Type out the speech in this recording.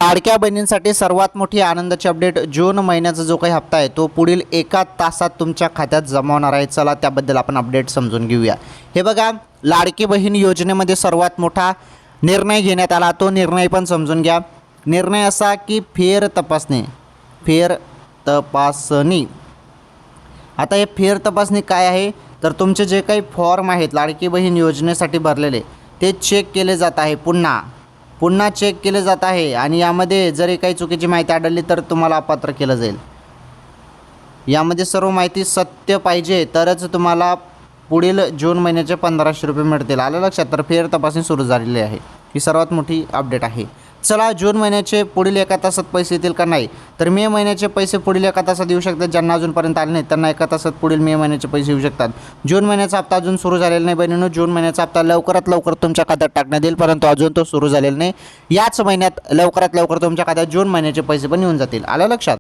लाडक्या बहिणींसाठी सर्वात मोठी आनंदाची अपडेट, जून महिन्याचा जो काही हप्ता आहे तो पुढील 1 तासात तुमच्या खात्यात जमा होणार आहे। चला त्याबद्दल आपण अपडेट समजून घेऊया। हे बघा, लाडकी बहीण योजनेमध्ये सर्वात मोठा निर्णय घेण्यात आला, तो निर्णय पण समजून घ्या। निर्णय असा की फेर तपासणी। आता हे फेर तपासणी काय आहे, तर तुमचे जे काही फॉर्म आहेत लाडकी बहीण योजनेसाठी भरलेले ते चेक केले जात आहे, पुन्हा चेक केले जात आहे आणि यामध्ये जरी काही चुकीची माहिती आढळली तर तुम्हाला अपात्र केलं जाईल। यामध्ये सर्व माहिती सत्य पाहिजे तरच तुम्हाला पुढील जून महिन्याचे 1500 रुपये मिळतील। आलं लक्षात? तर फेर तपासणी सुरू झालेली आहे, ही सर्वात मोठी अपडेट आहे। चला, जून महिन्याचे पुढील 1 तासात पैसे येतील का नाही, तर मे महिन्याचे पैसे पुढील 1 तासात येऊ शकतात। ज्यांना अजूनपर्यंत आले नाही त्यांना 1 तासात पुढील मे महिन्याचे पैसे येऊ शकतात। जून महिन्याचा हप्ता अजून सुरू झालेला नाही बहिणींनो, जून महिन्याचा हप्ता लवकरात लवकर तुमच्या खात्यात टाकण्यात येईल, परंतु अजून तो सुरू झालेला नाही। याच महिन्यात लवकरात लवकर तुमच्या खात्यात जून महिन्याचे पैसे पण येऊन जातील। आलं लक्षात?